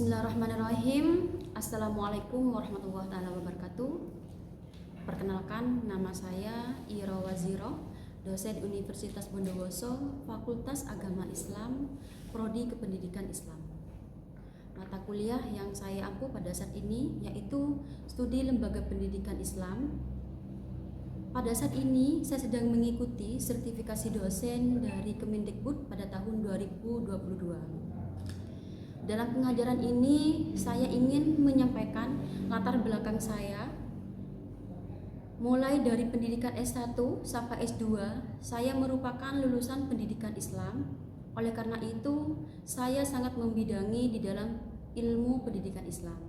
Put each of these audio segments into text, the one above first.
Bismillahirrahmanirrahim. Assalamualaikum warahmatullahi wabarakatuh. Perkenalkan, nama saya Ira Waziro, dosen Universitas Bondowoso, Fakultas Agama Islam, Prodi Kependidikan Islam. Mata kuliah yang saya ampu pada saat ini yaitu Studi Lembaga Pendidikan Islam. Pada saat ini saya sedang mengikuti sertifikasi dosen dari Kemendikbud pada tahun 2022. Dalam pengajaran ini saya ingin menyampaikan latar belakang saya. Mulai dari pendidikan S1 sampai S2, saya merupakan lulusan pendidikan Islam. Oleh karena itu, saya sangat membidangi di dalam ilmu pendidikan Islam.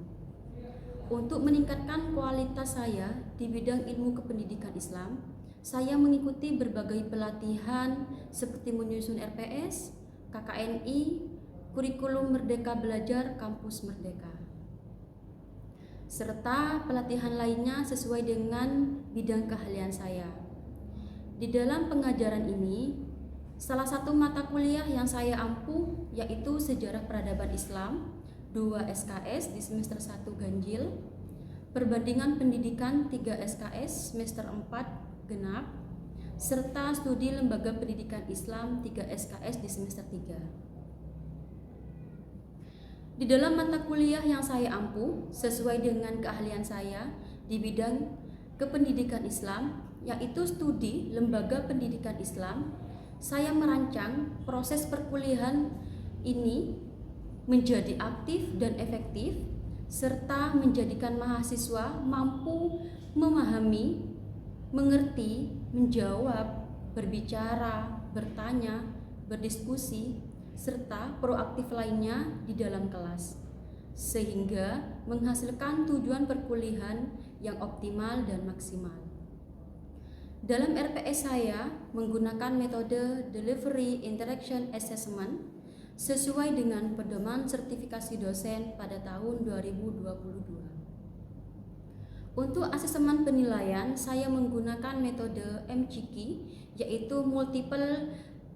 Untuk meningkatkan kualitas saya di bidang ilmu kependidikan Islam, saya mengikuti berbagai pelatihan seperti menyusun RPS, KKNI, Kurikulum Merdeka Belajar Kampus Merdeka, serta pelatihan lainnya sesuai dengan bidang keahlian saya. Di dalam pengajaran ini, salah satu mata kuliah yang saya ampu yaitu Sejarah Peradaban Islam 2 SKS di semester 1 ganjil, Perbandingan Pendidikan 3 SKS semester 4 genap, serta Studi Lembaga Pendidikan Islam 3 SKS di semester 3. Di dalam mata kuliah yang saya ampu sesuai dengan keahlian saya di bidang kependidikan Islam, yaitu Studi Lembaga Pendidikan Islam, saya merancang proses perkuliahan ini menjadi aktif dan efektif, serta menjadikan mahasiswa mampu memahami, mengerti, menjawab, berbicara, bertanya, berdiskusi, serta proaktif lainnya di dalam kelas, sehingga menghasilkan tujuan perkuliahan yang optimal dan maksimal. Dalam RPS saya menggunakan metode Delivery Interaction Assessment sesuai dengan pedoman sertifikasi dosen pada tahun 2022. Untuk asesmen penilaian, saya menggunakan metode MCQ, yaitu Multiple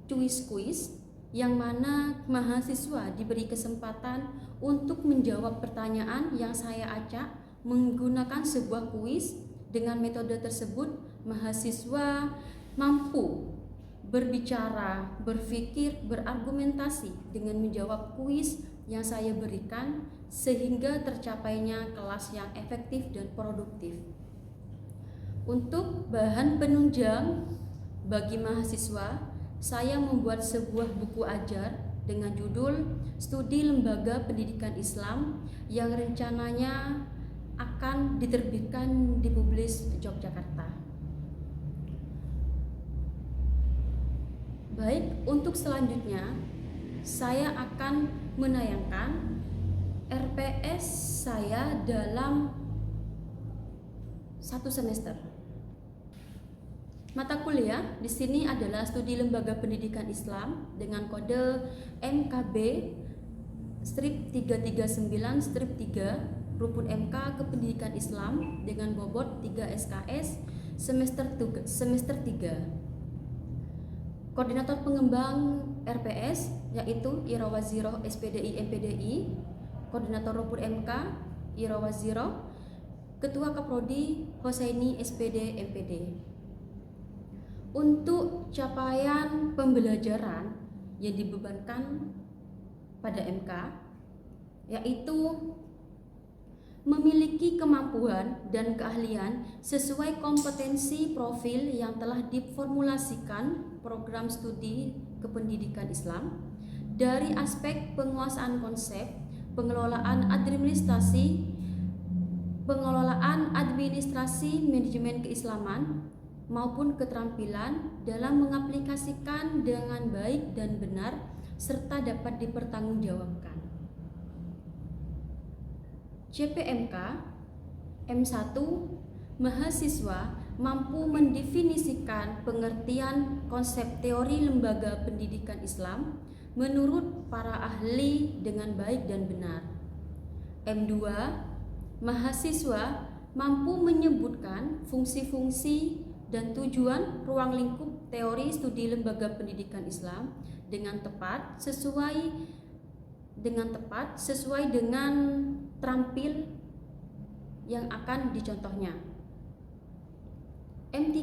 Choice Quiz, yang mana mahasiswa diberi kesempatan untuk menjawab pertanyaan yang saya acak menggunakan sebuah kuis. Dengan metode tersebut, mahasiswa mampu berbicara, berpikir, berargumentasi dengan menjawab kuis yang saya berikan, sehingga tercapainya kelas yang efektif dan produktif. Untuk bahan penunjang bagi mahasiswa, saya membuat sebuah buku ajar dengan judul Studi Lembaga Pendidikan Islam yang rencananya akan diterbitkan di Publis Yogyakarta. Baik, untuk selanjutnya saya akan menayangkan RPS saya dalam satu semester. Mata kuliah di sini adalah Studi Lembaga Pendidikan Islam dengan kode MKB strip 339-3 Rupun MK Kependidikan Islam dengan bobot 3 SKS semester 3. Koordinator pengembang RPS yaitu Ira Waziro SPDI MPDI, Koordinator Rupun MK Ira Waziro, Ketua Kaprodi Hosaini SPD MPD. Untuk capaian pembelajaran yang dibebankan pada MK yaitu memiliki kemampuan dan keahlian sesuai kompetensi profil yang telah diformulasikan program studi kependidikan Islam dari aspek penguasaan konsep, pengelolaan administrasi manajemen keislaman maupun keterampilan dalam mengaplikasikan dengan baik dan benar serta dapat dipertanggungjawabkan. CPMK M1, mahasiswa mampu mendefinisikan pengertian konsep teori lembaga pendidikan Islam menurut para ahli dengan baik dan benar. M2, mahasiswa mampu menyebutkan fungsi-fungsi dan tujuan ruang lingkup teori studi lembaga pendidikan Islam dengan tepat sesuai dengan tepat sesuai dengan terampil yang akan dicontohnya. M3,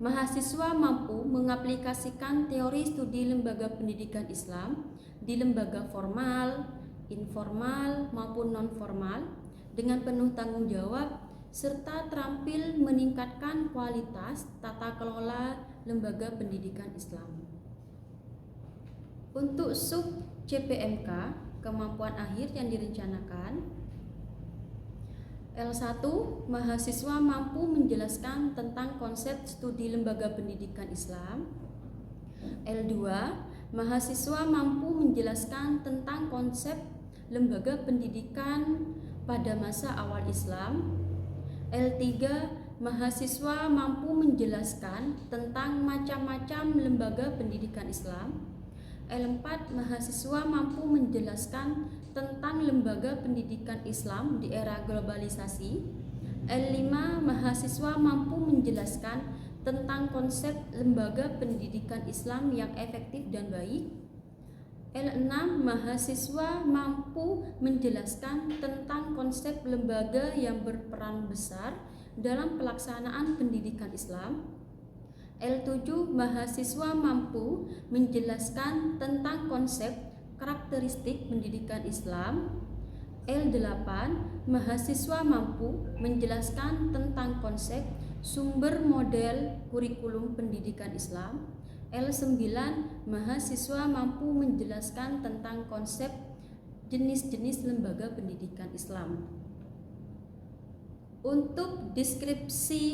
mahasiswa mampu mengaplikasikan teori studi lembaga pendidikan Islam di lembaga formal, informal maupun non-formal dengan penuh tanggung jawab serta terampil meningkatkan kualitas tata kelola lembaga pendidikan Islam. Untuk sub CPMK, kemampuan akhir yang direncanakan, L1, mahasiswa mampu menjelaskan tentang konsep studi lembaga pendidikan Islam. L2, mahasiswa mampu menjelaskan tentang konsep lembaga pendidikan pada masa awal Islam. L3, mahasiswa mampu menjelaskan tentang macam-macam lembaga pendidikan Islam. L4, mahasiswa mampu menjelaskan tentang lembaga pendidikan Islam di era globalisasi. L5, mahasiswa mampu menjelaskan tentang konsep lembaga pendidikan Islam yang efektif dan baik. L6, mahasiswa mampu menjelaskan tentang konsep lembaga yang berperan besar dalam pelaksanaan pendidikan Islam. L7, mahasiswa mampu menjelaskan tentang konsep karakteristik pendidikan Islam. L8, mahasiswa mampu menjelaskan tentang konsep sumber model kurikulum pendidikan Islam. L9, mahasiswa mampu menjelaskan tentang konsep jenis-jenis lembaga pendidikan Islam. Untuk deskripsi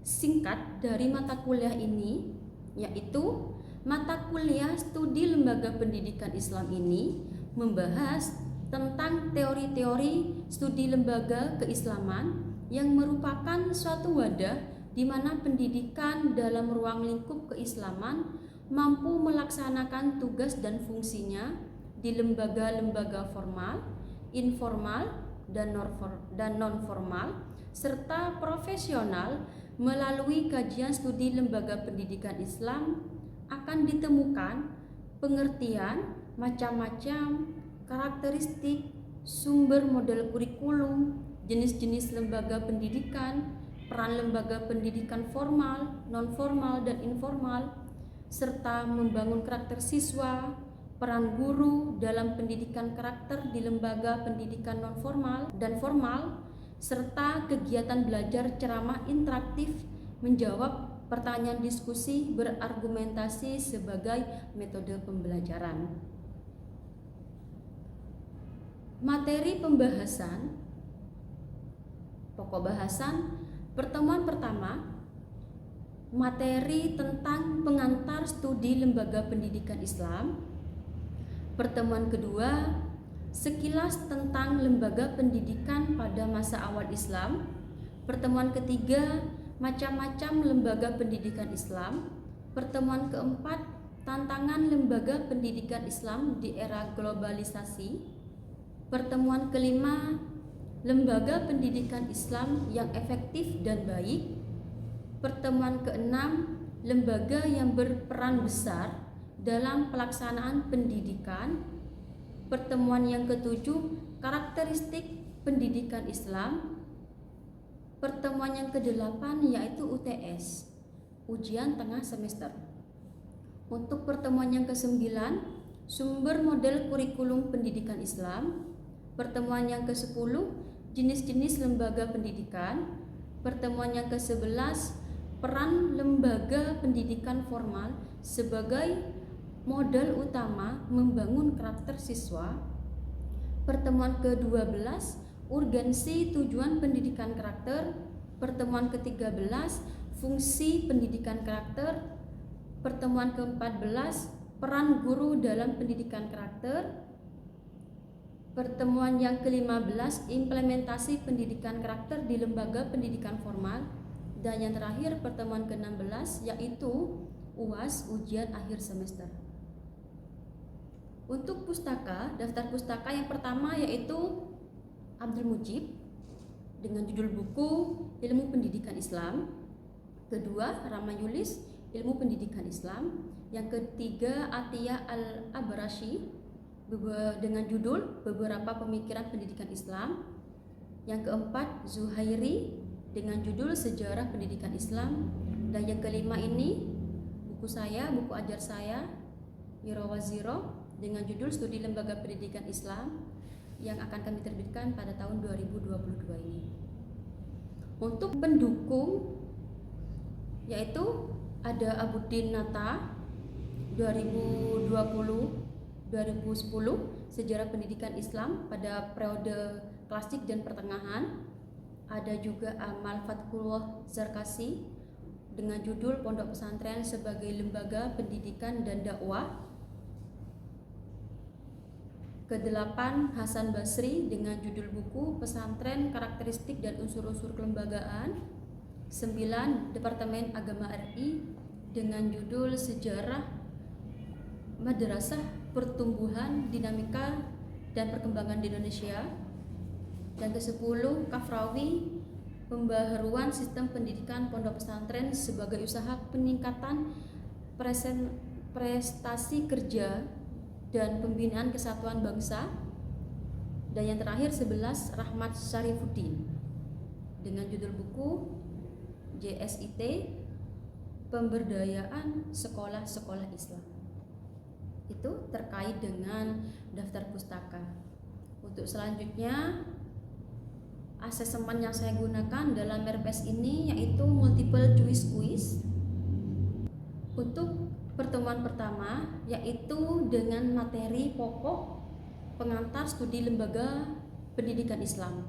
singkat dari mata kuliah ini, yaitu mata kuliah studi lembaga pendidikan Islam ini membahas tentang teori-teori studi lembaga keislaman yang merupakan suatu wadah di mana pendidikan dalam ruang lingkup keislaman mampu melaksanakan tugas dan fungsinya di lembaga-lembaga formal, informal, dan non-formal, serta profesional. Melalui kajian studi lembaga pendidikan Islam akan ditemukan pengertian macam-macam karakteristik, sumber model kurikulum, jenis-jenis lembaga pendidikan, peran lembaga pendidikan formal, non-formal, dan informal, serta membangun karakter siswa, peran guru dalam pendidikan karakter di lembaga pendidikan non-formal dan formal, serta kegiatan belajar ceramah interaktif menjawab pertanyaan diskusi berargumentasi sebagai metode pembelajaran. Materi pembahasan, pokok bahasan, pertemuan pertama, materi tentang pengantar studi lembaga pendidikan Islam. Pertemuan kedua, sekilas tentang lembaga pendidikan pada masa awal Islam. Pertemuan ketiga, macam-macam lembaga pendidikan Islam. Pertemuan keempat, tantangan lembaga pendidikan Islam di era globalisasi. Pertemuan kelima, lembaga pendidikan Islam yang efektif dan baik. Pertemuan keenam, lembaga yang berperan besar dalam pelaksanaan pendidikan. Pertemuan yang ketujuh, karakteristik pendidikan Islam. Pertemuan yang kedelapan yaitu UTS, ujian tengah semester. Untuk pertemuan yang kesembilan, sumber model kurikulum pendidikan Islam. Pertemuan yang ke-10, jenis-jenis lembaga pendidikan. Pertemuan yang ke-11, peran lembaga pendidikan formal sebagai modal utama membangun karakter siswa. Pertemuan ke-12, urgensi tujuan pendidikan karakter. Pertemuan ke-13, fungsi pendidikan karakter. Pertemuan ke-14, peran guru dalam pendidikan karakter. Pertemuan yang ke-15, implementasi pendidikan karakter di lembaga pendidikan formal. Dan yang terakhir, pertemuan ke-16, yaitu UAS, ujian akhir semester. Untuk pustaka, daftar pustaka yang pertama yaitu Abdul Mujib dengan judul buku Ilmu Pendidikan Islam. Kedua, Rama Yulis, Ilmu Pendidikan Islam. Yang ketiga, Atiyah Al-Abrashi, dengan judul Beberapa Pemikiran Pendidikan Islam. Yang keempat, Zuhairi dengan judul Sejarah Pendidikan Islam. Dan yang kelima ini buku ajar saya Irawaziro dengan judul Studi Lembaga Pendidikan Islam yang akan kami terbitkan pada tahun 2022 ini. Untuk pendukung yaitu ada Abuddin Nata 2010 Sejarah Pendidikan Islam pada periode klasik dan pertengahan. Ada juga Amal Fatkullah Zarkasi dengan judul Pondok Pesantren sebagai Lembaga Pendidikan dan Dakwah. Kedelapan, Hasan Basri dengan judul buku Pesantren, Karakteristik dan Unsur-unsur Kelembagaan. 9, Departemen Agama RI dengan judul Sejarah Madrasah, Pertumbuhan, Dinamika dan Perkembangan di Indonesia. Dan ke-10, Kafrawi, Pembaharuan Sistem Pendidikan Pondok Pesantren sebagai Usaha Peningkatan Prestasi Kerja dan Pembinaan Kesatuan Bangsa. Dan yang terakhir 11, Rahmat Syarifuddin dengan judul buku JSIT, Pemberdayaan Sekolah-Sekolah Islam. Itu terkait dengan daftar pustaka. Untuk selanjutnya, asesmen yang saya gunakan dalam RPS ini yaitu multiple choice quiz. Untuk pertemuan pertama yaitu dengan materi pokok pengantar studi lembaga pendidikan Islam.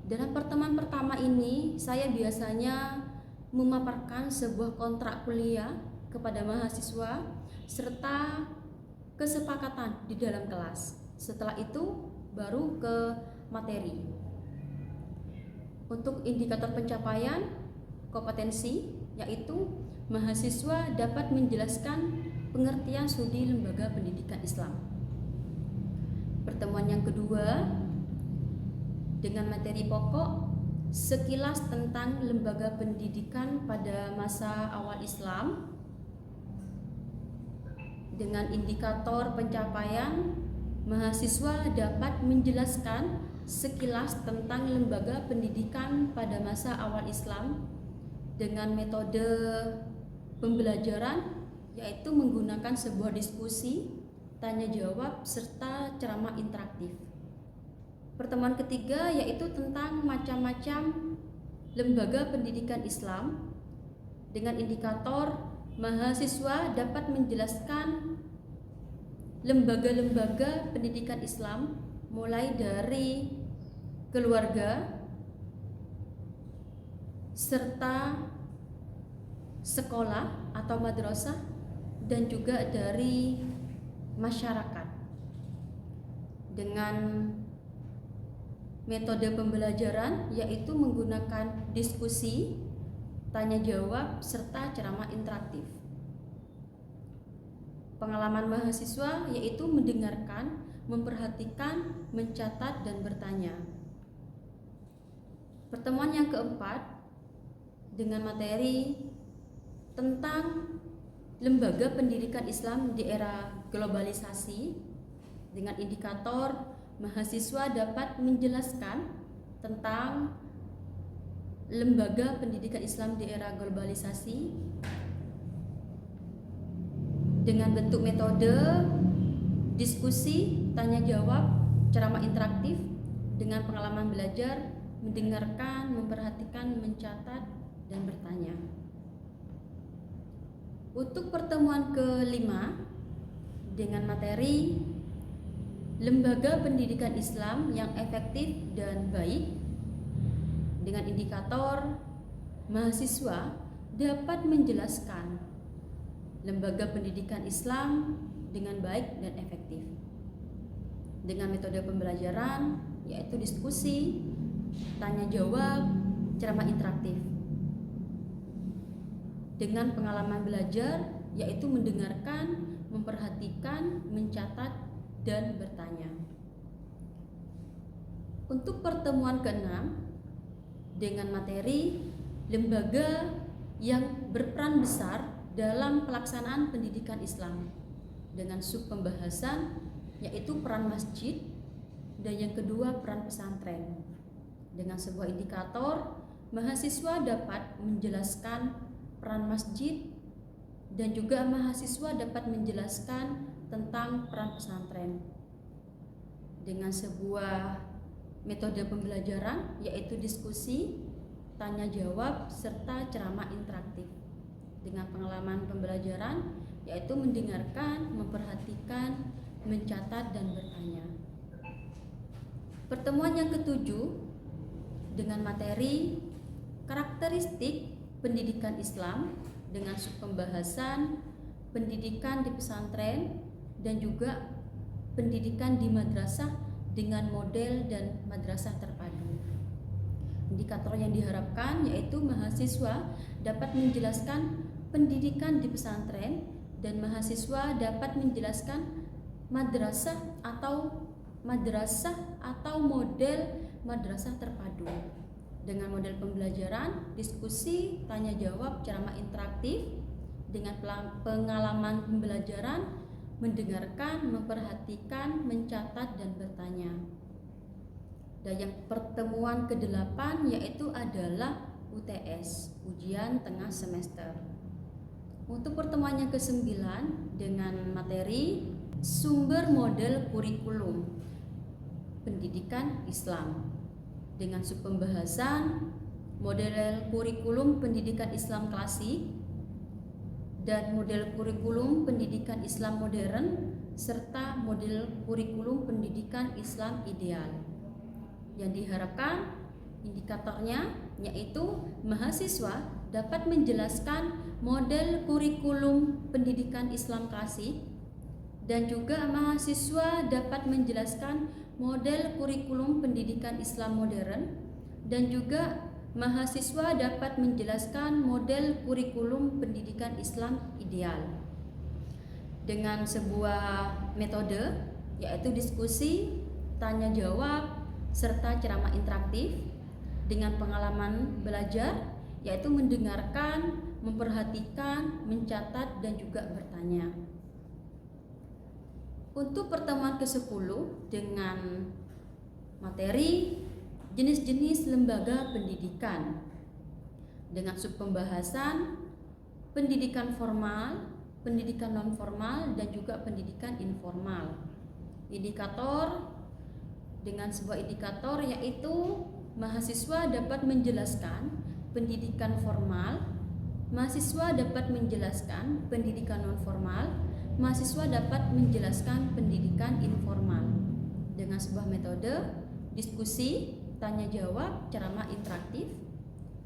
Dalam pertemuan pertama ini saya biasanya memaparkan sebuah kontrak kuliah kepada mahasiswa serta kesepakatan di dalam kelas. Setelah itu baru ke materi. Untuk indikator pencapaian kompetensi yaitu mahasiswa dapat menjelaskan pengertian studi lembaga pendidikan Islam. Pertemuan yang kedua dengan materi pokok sekilas tentang lembaga pendidikan pada masa awal Islam. Dengan indikator pencapaian, mahasiswa dapat menjelaskan sekilas tentang lembaga pendidikan pada masa awal Islam dengan metode pembelajaran yaitu menggunakan sebuah diskusi, tanya jawab, serta ceramah interaktif. Pertemuan ketiga yaitu tentang macam-macam lembaga pendidikan Islam dengan indikator mahasiswa dapat menjelaskan lembaga-lembaga pendidikan Islam mulai dari keluarga serta sekolah atau madrasah dan juga dari masyarakat. Dengan metode pembelajaran yaitu menggunakan diskusi, tanya jawab, serta ceramah interaktif. Pengalaman mahasiswa yaitu mendengarkan, memperhatikan, mencatat, dan bertanya. Pertemuan yang keempat dengan materi tentang lembaga pendidikan Islam di era globalisasi dengan indikator mahasiswa dapat menjelaskan tentang lembaga pendidikan Islam di era globalisasi dengan bentuk metode diskusi, tanya jawab, ceramah interaktif dengan pengalaman belajar, mendengarkan, memperhatikan, mencatat, dan bertanya. Untuk pertemuan kelima dengan materi lembaga pendidikan Islam yang efektif dan baik dengan indikator mahasiswa dapat menjelaskan lembaga pendidikan Islam dengan baik dan efektif dengan metode pembelajaran yaitu diskusi, tanya jawab, ceramah interaktif. Dengan pengalaman belajar yaitu mendengarkan, memperhatikan, mencatat, dan bertanya. Untuk pertemuan ke-6 dengan materi lembaga yang berperan besar dalam pelaksanaan pendidikan Islam dengan sub pembahasan yaitu peran masjid, dan yang kedua peran pesantren. Dengan sebuah indikator, mahasiswa dapat menjelaskan peran masjid dan juga mahasiswa dapat menjelaskan tentang peran pesantren. Dengan sebuah metode pembelajaran yaitu diskusi, tanya jawab, serta ceramah interaktif. Dengan pengalaman pembelajaran yaitu mendengarkan, memperhatikan, mencatat, dan bertanya. Pertemuan yang ketujuh dengan materi karakteristik pendidikan Islam dengan subpembahasan pendidikan di pesantren dan juga pendidikan di madrasah dengan model dan madrasah terpadu. Indikator yang diharapkan yaitu mahasiswa dapat menjelaskan pendidikan di pesantren dan mahasiswa dapat menjelaskan madrasah atau model madrasah terpadu. Dengan model pembelajaran, diskusi, tanya jawab, ceramah interaktif. Dengan pengalaman pembelajaran, mendengarkan, memperhatikan, mencatat, dan bertanya. Dan yang pertemuan ke-8 yaitu adalah UTS, ujian tengah semester. Untuk pertemuan yang ke-9 dengan materi sumber model kurikulum pendidikan Islam dengan subpembahasan model kurikulum pendidikan Islam klasik dan model kurikulum pendidikan Islam modern serta model kurikulum pendidikan Islam ideal. Yang diharapkan indikatornya yaitu mahasiswa dapat menjelaskan model kurikulum pendidikan Islam klasik dan juga mahasiswa dapat menjelaskan model kurikulum pendidikan Islam modern dan juga mahasiswa dapat menjelaskan model kurikulum pendidikan Islam ideal. Dengan sebuah metode yaitu diskusi, tanya jawab, serta ceramah interaktif dengan pengalaman belajar yaitu mendengarkan, memperhatikan, mencatat, dan juga bertanya. Untuk pertemuan ke-10 dengan materi jenis-jenis lembaga pendidikan dengan subpembahasan pendidikan formal, pendidikan non formal, dan juga pendidikan informal. Indikator dengan sebuah indikator yaitu mahasiswa dapat menjelaskan pendidikan formal, mahasiswa dapat menjelaskan pendidikan non formal, mahasiswa dapat menjelaskan pendidikan informal. Dengan sebuah metode diskusi, tanya jawab, ceramah interaktif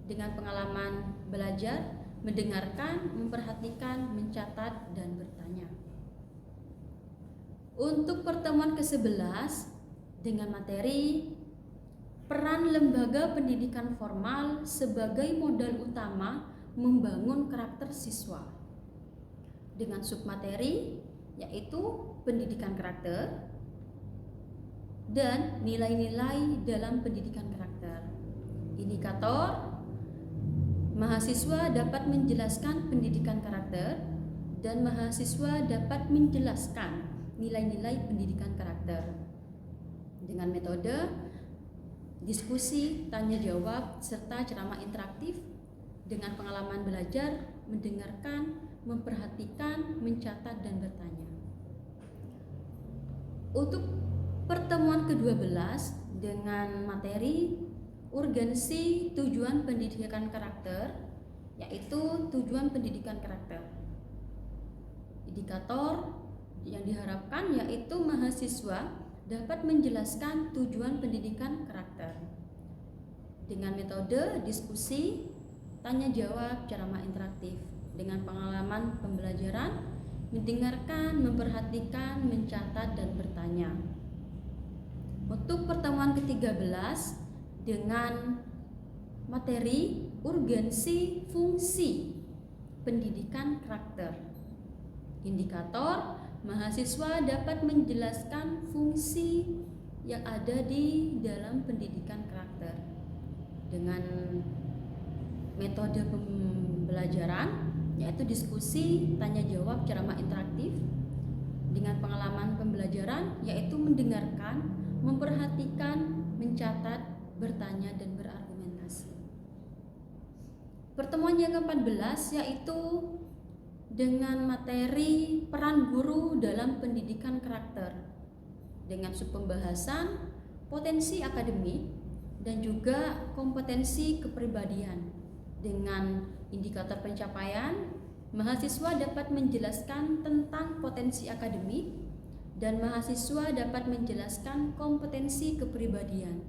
dengan pengalaman belajar, mendengarkan, memperhatikan, mencatat, dan bertanya. Untuk pertemuan ke-11 dengan materi peran lembaga pendidikan formal sebagai modal utama membangun karakter siswa dengan submateri yaitu pendidikan karakter dan nilai-nilai dalam pendidikan karakter. Indikator mahasiswa dapat menjelaskan pendidikan karakter dan mahasiswa dapat menjelaskan nilai-nilai pendidikan karakter dengan metode diskusi, tanya jawab, serta ceramah interaktif dengan pengalaman belajar, mendengarkan, memperhatikan, mencatat, dan bertanya. Untuk pertemuan ke-12 dengan materi urgensi tujuan pendidikan karakter yaitu tujuan pendidikan karakter. Indikator yang diharapkan yaitu mahasiswa dapat menjelaskan tujuan pendidikan karakter dengan metode diskusi, tanya jawab, ceramah interaktif dengan pengalaman pembelajaran, mendengarkan, memperhatikan, mencatat, dan bertanya. Untuk pertemuan ke-13 dengan materi urgensi fungsi pendidikan karakter. Indikator mahasiswa dapat menjelaskan fungsi yang ada di dalam pendidikan karakter dengan metode pembelajaran yaitu diskusi, tanya jawab, ceramah interaktif dengan pengalaman pembelajaran, yaitu mendengarkan, memperhatikan, mencatat, bertanya, dan berargumentasi. Pertemuan yang ke-14 yaitu dengan materi peran guru dalam pendidikan karakter dengan subpembahasan potensi akademik dan juga kompetensi kepribadian. Dengan indikator pencapaian, mahasiswa dapat menjelaskan tentang potensi akademik dan mahasiswa dapat menjelaskan kompetensi kepribadian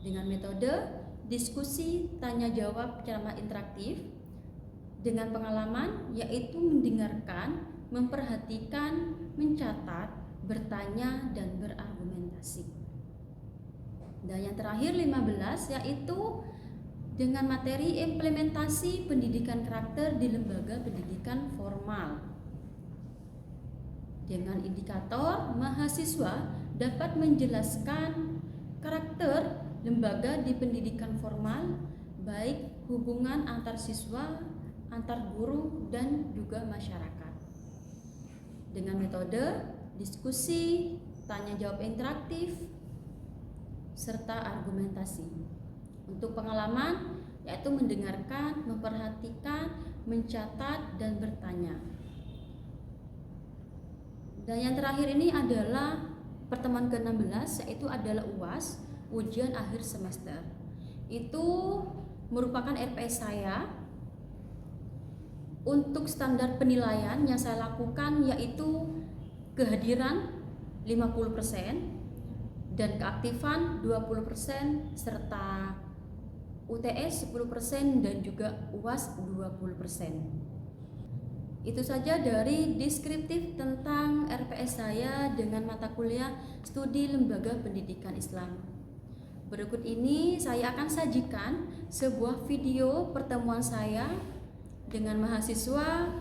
dengan metode diskusi tanya jawab secara interaktif dengan pengalaman yaitu mendengarkan, memperhatikan, mencatat, bertanya, dan berargumentasi. Dan yang terakhir 15 yaitu dengan materi implementasi pendidikan karakter di lembaga pendidikan formal. Dengan indikator mahasiswa dapat menjelaskan karakter lembaga di pendidikan formal, baik hubungan antar siswa, antar guru, dan juga masyarakat. Dengan metode diskusi, tanya jawab interaktif, serta argumentasi. Untuk pengalaman yaitu mendengarkan, memperhatikan, mencatat, dan bertanya. Dan yang terakhir ini adalah pertemuan ke-16 yaitu adalah UAS, ujian akhir semester. Itu merupakan RPS saya. Untuk standar penilaian yang saya lakukan yaitu kehadiran 50% dan keaktifan 20% serta UTS 10% dan juga UAS 20%. Itu saja dari deskriptif tentang RPS saya dengan mata kuliah Studi Lembaga Pendidikan Islam. Berikut ini saya akan sajikan sebuah video pertemuan saya dengan mahasiswa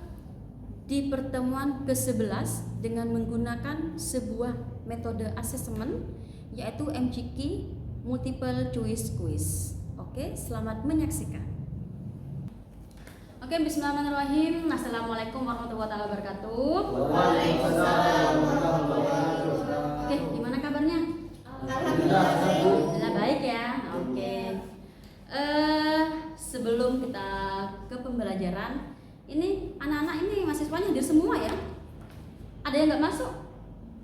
di pertemuan ke-11 dengan menggunakan sebuah metode asesmen yaitu MCQ Multiple Choice Quiz. Oke, selamat menyaksikan. Oke, bismillahirrahmanirrahim. Assalamualaikum warahmatullahi wabarakatuh. Waalaikumsalam warahmatullahi wabarakatuh. Oke, gimana kabarnya? Alhamdulillah baik ya. Oke. Sebelum kita ke pembelajaran, ini anak-anak ini mahasiswanya hadir semua ya? Ada yang nggak masuk?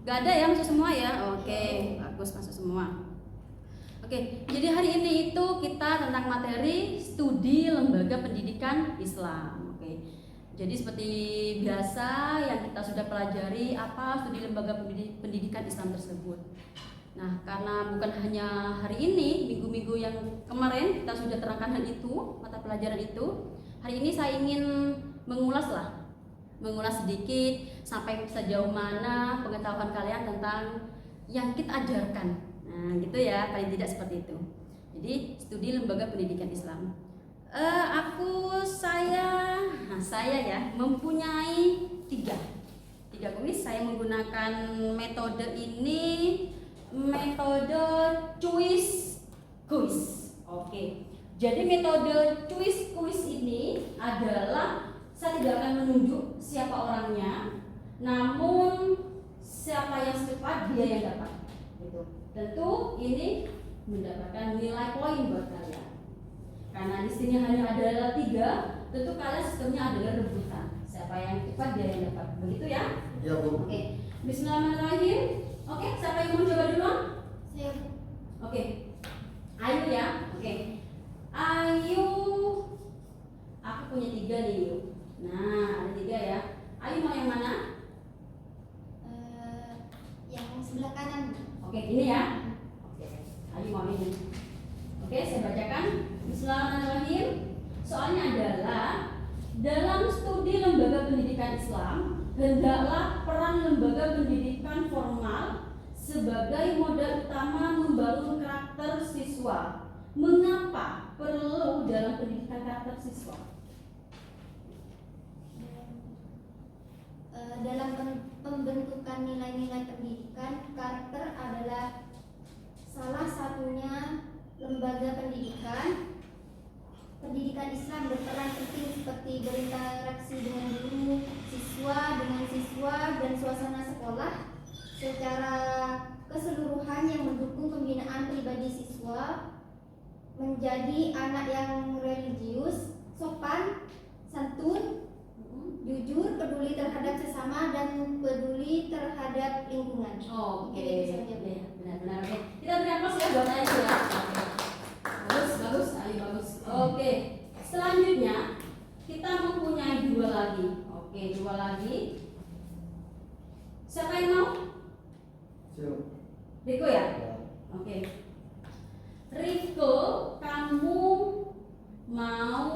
Nggak ada ya, masuk semua ya? Oke, bagus masuk semua. Oke, jadi hari ini itu kita tentang materi studi lembaga pendidikan Islam. Oke, jadi seperti biasa yang kita sudah pelajari apa studi lembaga pendidikan Islam tersebut. Nah, karena bukan hanya hari ini, minggu-minggu yang kemarin kita sudah terangkan hal itu, mata pelajaran itu. Hari ini saya ingin mengulas sedikit sampai sejauh mana pengetahuan kalian tentang yang kita ajarkan. Nah, gitu ya, paling tidak seperti itu. Jadi, studi lembaga pendidikan Islam. Saya ya mempunyai tiga kuis. Saya menggunakan metode ini. Metode choice quiz. Oke. Jadi metode choice quiz ini adalah saya tidak akan menunjuk siapa orangnya, namun siapa yang cepat dia yang dapat. Gitu. Tentu ini mendapatkan nilai poin buat kalian. Karena di sini hanya adalah 3, tentu kalian sistemnya adalah rebutan. Siapa yang cepat dia yang dapat. Begitu ya? Ya, Bu. Oke. Bismillahirrahmanirrahim. Oke, siapa yang mau coba duluan? Saya. Oke. Ayu ya. Oke. Ayu. Aku punya 3 nih, Yu. Nah, ada 3 ya. Ayu mau yang mana? Yang sebelah kanan. Oke, ini ya. Oke. Ayu mau ini. Oke, saya bacakan. Bismillahirrahmanirrahim. Soalnya adalah dalam studi lembaga pendidikan Islam, hendaklah peran lembaga pendidikan formal sebagai modal utama membangun karakter siswa. Mengapa perlu dalam pendidikan karakter siswa? Dalam pembentukan nilai-nilai pendidikan, karakter adalah salah satunya. Lembaga pendidikan Islam berperan penting seperti berinteraksi dengan guru, siswa, dan suasana sekolah secara keseluruhan yang mendukung pembinaan pribadi siswa menjadi anak yang religius, sopan, santun, jujur, peduli terhadap sesama, dan peduli terhadap lingkungan. Oke, Itu saja, Bu. benar-benar oke. Kita beri aplaus ya buat Ayu ya. Oke. Bagus, Ayu bagus. Oke, selanjutnya kita mempunyai dua lagi. Oke, dua lagi. Siapa yang mau? Siap. Riko ya? Ya. Oke. Riko, kamu mau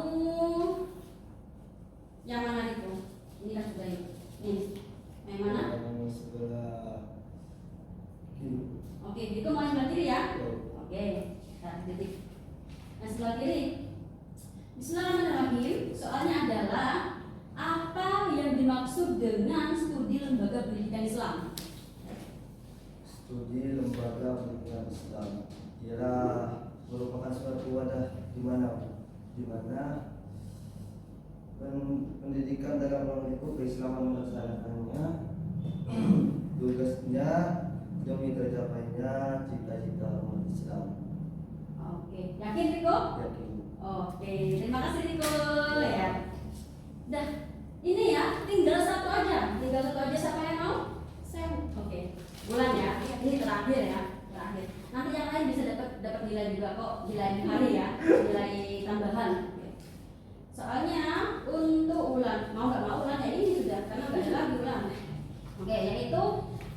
yang mana Riko? Ini kan sudah ini. Yang mana? Yang sebelah kiri. Oke, Riko mau yang sebelah kiri ya? Ya. Oke, kita titik. Yang sebelah kiri. Bismillahirrahmanirrahim. Soalnya adalah apa yang dimaksud dengan studi lembaga pendidikan Islam? Studi lembaga pendidikan Islam ialah merupakan suatu wadah di mana pendidikan dalam melingkup keislaman melaksanakannya tugasnya demi tercapainya cita-cita umat Islam. Oke, yakin Riko? Yakin. Oke, terima kasih Riko ya. Dah, ini ya, tinggal satu aja. Siapa yang mau? Saya Oke, bulan ya. Ini terakhir ya, terakhir. Nanti yang lain bisa dapat nilai juga kok, nilai hari ya, nilai tambahan. Oke. Soalnya untuk ulang, mau nggak mau ulang ya ini sudah, karena nggak ada lagi ulang. Oke, yaitu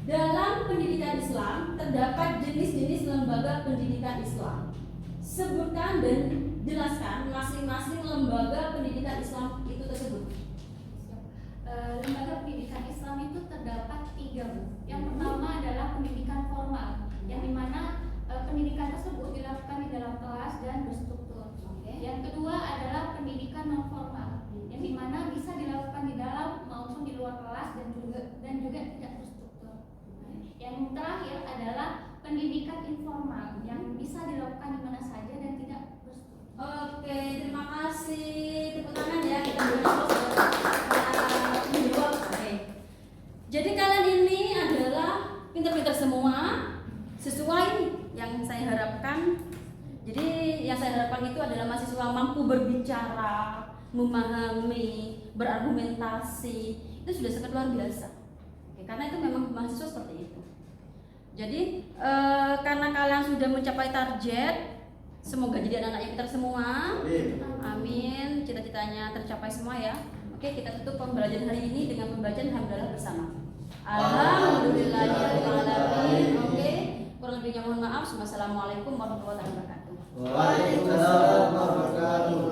dalam pendidikan Islam terdapat jenis-jenis lembaga pendidikan Islam. Sebutkan dan jelaskan masing-masing lembaga pendidikan Islam itu tersebut. Lembaga pendidikan Islam itu terdapat 3, Bu. Yang pertama adalah pendidikan formal, yang dimana pendidikan tersebut dilakukan di dalam kelas dan berstruktur. Oke. Yang kedua adalah pendidikan non formal, yang dimana bisa dilakukan di dalam maupun di luar kelas dan juga tidak berstruktur. Yang terakhir adalah pendidikan informal, yang bisa dilakukan di mana saja dan tidak berstruktur. Oke, terima kasih. Tepuk tangan ya, kita beri aplaus buat menjawab. Oke. Jadi kalian ini adalah pintar-pintar semua, sesuai yang saya harapkan. Jadi yang saya harapkan itu adalah mahasiswa mampu berbicara, memahami, berargumentasi. Itu sudah sangat luar biasa. Oke, karena itu memang mahasiswa seperti itu. Jadi karena kalian sudah mencapai target, semoga jadi anak-anak yang pintar semua. Amin. Cita-citanya tercapai semua ya. Oke, kita tutup pembelajaran hari ini dengan pembacaan hamdalah bersama. Alhamdulillahirobbilalamin. Oke, kurang lebihnya mohon maaf. Wassalamualaikum warahmatullahi wabarakatuh. Waalaikumsalam warahmatullahi wabarakatuh.